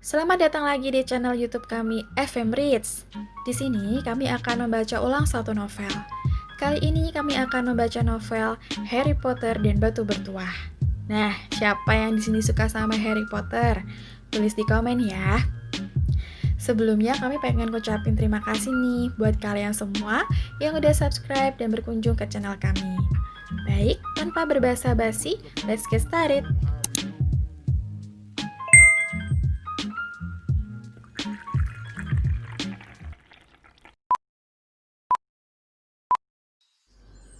Selamat datang lagi di channel YouTube kami FM Reads. Di sini kami akan membaca ulang satu novel. Kali ini kami akan membaca novel Harry Potter dan Batu Bertuah. Nah, siapa yang di sini suka sama Harry Potter? Tulis di komen ya. Sebelumnya kami pengen ngucapin terima kasih nih buat kalian semua yang udah subscribe dan berkunjung ke channel kami. Baik, tanpa berbasa-basi, let's get started.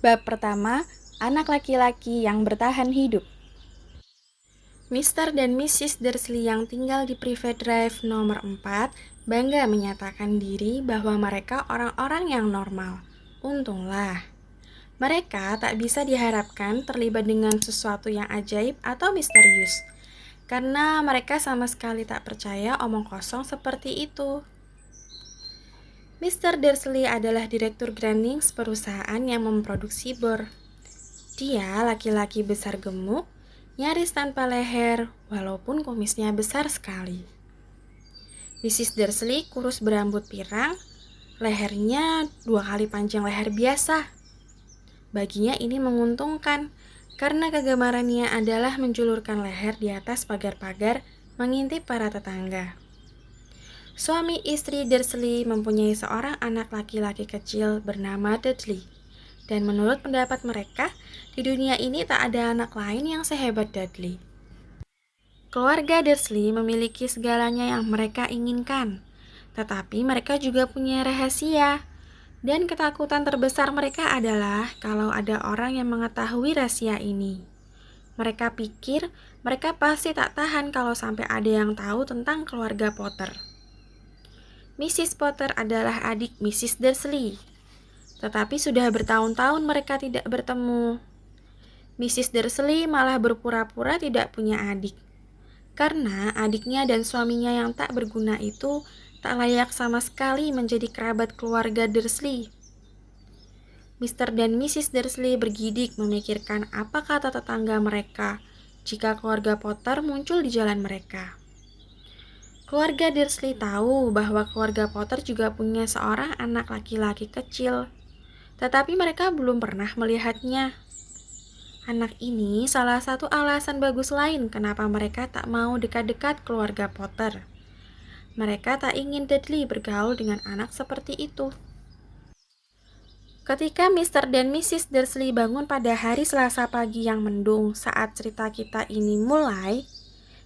Bab pertama, anak laki-laki yang bertahan hidup. Mr. dan Mrs. Dursley yang tinggal di Private Drive nomor 4 bangga menyatakan diri bahwa mereka orang-orang yang normal. Untunglah. Mereka tak bisa diharapkan terlibat dengan sesuatu yang ajaib atau misterius, karena mereka sama sekali tak percaya omong kosong seperti itu. Mr. Dursley adalah direktur Grannings, perusahaan yang memproduksi bor. Dia laki-laki besar gemuk, nyaris tanpa leher, walaupun kumisnya besar sekali. Mrs. Dursley kurus berambut pirang, lehernya 2 kali panjang leher biasa. Baginya ini menguntungkan, karena kegemarannya adalah menjulurkan leher di atas pagar-pagar mengintip para tetangga. Suami istri Dursley mempunyai seorang anak laki-laki kecil bernama Dudley. Dan menurut pendapat mereka, di dunia ini tak ada anak lain yang sehebat Dudley. Keluarga Dursley memiliki segalanya yang mereka inginkan, tetapi mereka juga punya rahasia. Dan ketakutan terbesar mereka adalah kalau ada orang yang mengetahui rahasia ini. Mereka pikir mereka pasti tak tahan kalau sampai ada yang tahu tentang keluarga Potter. Mrs. Potter adalah adik Mrs. Dursley. Tetapi sudah bertahun-tahun mereka tidak bertemu. Mrs. Dursley malah berpura-pura tidak punya adik. Karena adiknya dan suaminya yang tak berguna itu tak layak sama sekali menjadi kerabat keluarga Dursley. Mr. dan Mrs. Dursley bergidik memikirkan apa kata tetangga mereka jika keluarga Potter muncul di jalan mereka. Keluarga Dursley tahu bahwa keluarga Potter juga punya seorang anak laki-laki kecil, tetapi mereka belum pernah melihatnya. Anak ini salah satu alasan bagus lain kenapa mereka tak mau dekat-dekat keluarga Potter. Mereka tak ingin Dudley bergaul dengan anak seperti itu. Ketika Mr. dan Mrs. Dursley bangun pada hari Selasa pagi yang mendung saat cerita kita ini mulai,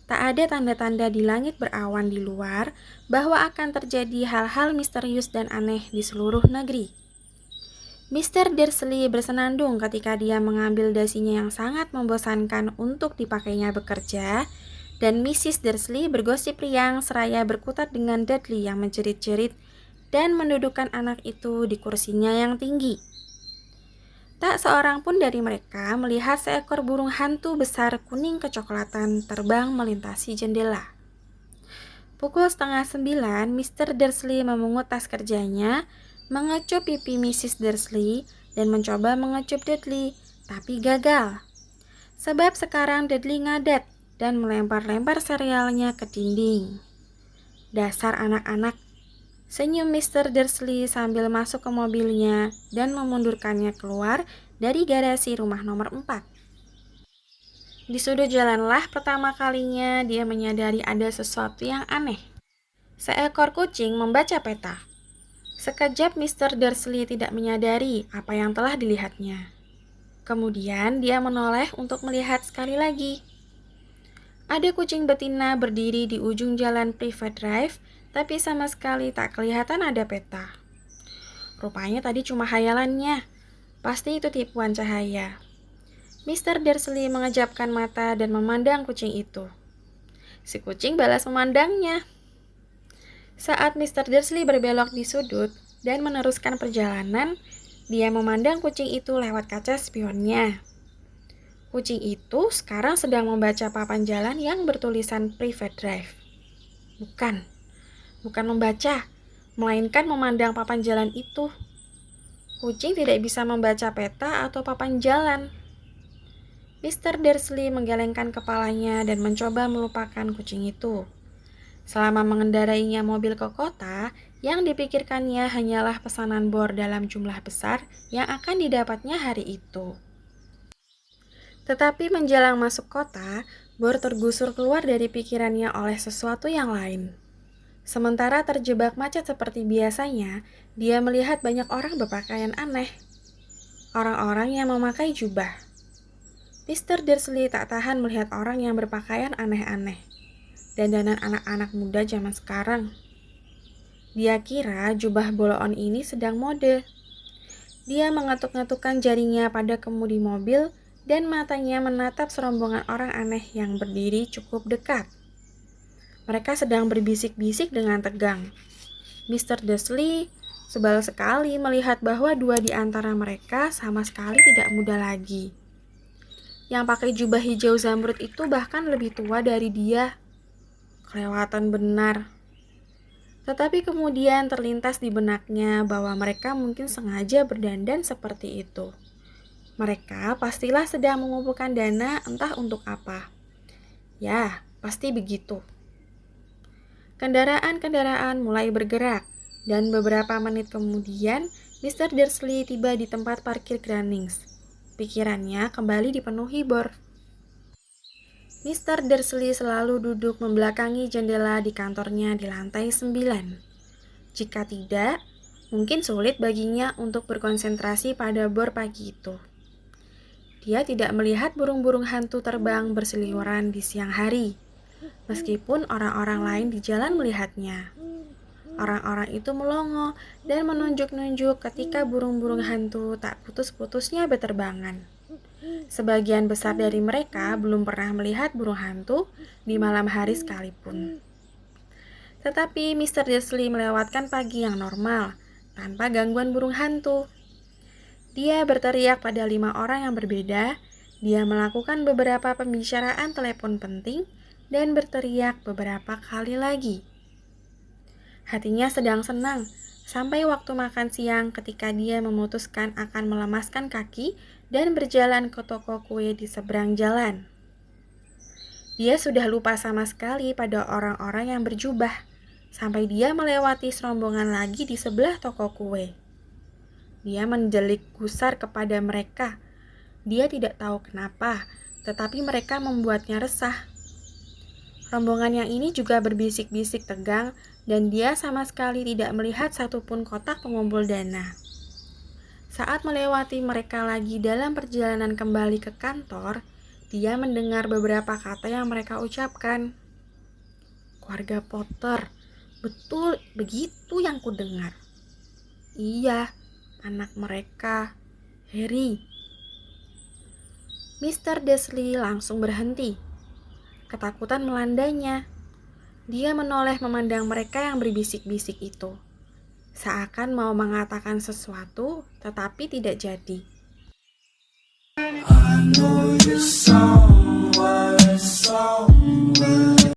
tak ada tanda-tanda di langit berawan di luar bahwa akan terjadi hal-hal misterius dan aneh di seluruh negeri. Mr. Dursley bersenandung ketika dia mengambil dasinya yang sangat membosankan untuk dipakainya bekerja, dan Mrs. Dursley bergosip riang seraya berkutat dengan Dudley yang menjerit-jerit dan mendudukkan anak itu di kursinya yang tinggi. Tak seorang pun dari mereka melihat seekor burung hantu besar kuning kecoklatan terbang melintasi jendela. Pukul 8:30, Mr. Dursley memungut tas kerjanya, mengecup pipi Mrs. Dursley, dan mencoba mengecup Dudley, tapi gagal. Sebab sekarang Dudley ngadat dan melempar-lempar serealnya ke dinding. Dasar anak-anak, senyum Mr. Dursley sambil masuk ke mobilnya dan memundurkannya keluar dari garasi rumah nomor 4. Di sudut jalanlah pertama kalinya dia menyadari ada sesuatu yang aneh. Seekor kucing membaca peta. Sekejap Mr. Dursley tidak menyadari apa yang telah dilihatnya. Kemudian dia menoleh untuk melihat sekali lagi. Ada kucing betina berdiri di ujung jalan Private Drive, tapi sama sekali tak kelihatan ada peta. Rupanya tadi cuma hayalannya. Pasti itu tipuan cahaya. Mr. Dursley mengejapkan mata dan memandang kucing itu. Si kucing balas memandangnya. Saat Mr. Dursley berbelok di sudut dan meneruskan perjalanan, dia memandang kucing itu lewat kaca spionnya. Kucing itu sekarang sedang membaca papan jalan yang bertulisan Private Drive. Bukan membaca, melainkan memandang papan jalan itu. Kucing tidak bisa membaca peta atau papan jalan. Mr. Dursley menggelengkan kepalanya dan mencoba melupakan kucing itu. Selama mengendarainya mobil ke kota, yang dipikirkannya hanyalah pesanan bor dalam jumlah besar yang akan didapatnya hari itu. Tetapi menjelang masuk kota, bor tergusur keluar dari pikirannya oleh sesuatu yang lain. Sementara terjebak macet seperti biasanya, dia melihat banyak orang berpakaian aneh. Orang-orang yang memakai jubah. Mr. Dursley tak tahan melihat orang yang berpakaian aneh-aneh. Dandanan anak-anak muda zaman sekarang. Dia kira jubah bolo-on ini sedang mode. Dia mengetuk-ngetukkan jarinya pada kemudi mobil dan matanya menatap serombongan orang aneh yang berdiri cukup dekat. Mereka sedang berbisik-bisik dengan tegang. Mr. Dursley sebal sekali melihat bahwa dua di antara mereka sama sekali tidak muda lagi. Yang pakai jubah hijau zamrud itu bahkan lebih tua dari dia. Kelewatan benar. Tetapi kemudian terlintas di benaknya bahwa mereka mungkin sengaja berdandan seperti itu. Mereka pastilah sedang mengumpulkan dana entah untuk apa. Ya, pasti begitu. Kendaraan-kendaraan mulai bergerak, dan beberapa menit kemudian Mr. Dursley tiba di tempat parkir Grannings. Pikirannya kembali dipenuhi bor. Mr. Dursley selalu duduk membelakangi jendela di kantornya di lantai 9. Jika tidak, mungkin sulit baginya untuk berkonsentrasi pada bor pagi itu. Dia tidak melihat burung-burung hantu terbang berseliweran di siang hari, meskipun orang-orang lain di jalan melihatnya. Orang-orang itu melongo dan menunjuk-nunjuk ketika burung-burung hantu tak putus-putusnya berterbangan. Sebagian besar dari mereka belum pernah melihat burung hantu di malam hari sekalipun. Tetapi Mr. Dursley melewatkan pagi yang normal, tanpa gangguan burung hantu. Dia berteriak pada 5 orang yang berbeda, dia melakukan beberapa pembicaraan telepon penting, dan berteriak beberapa kali lagi. Hatinya sedang senang, sampai waktu makan siang ketika dia memutuskan akan melemaskan kaki dan berjalan ke toko kue di seberang jalan. Dia sudah lupa sama sekali pada orang-orang yang berjubah, sampai dia melewati serombongan lagi di sebelah toko kue. Dia menjelik gusar kepada mereka. Dia tidak tahu kenapa, tetapi mereka membuatnya resah. Rombongan yang ini juga berbisik-bisik tegang, dan dia sama sekali tidak melihat satupun kotak pengumpul dana. Saat melewati mereka lagi dalam perjalanan kembali ke kantor, dia mendengar beberapa kata yang mereka ucapkan. Keluarga Potter, betul begitu yang kudengar. Iya, anak mereka, Harry. Mr. Dursley langsung berhenti. Ketakutan melandainya. Dia menoleh memandang mereka yang berbisik-bisik itu. Seakan mau mengatakan sesuatu, tetapi tidak jadi. I know you're somewhere, somewhere.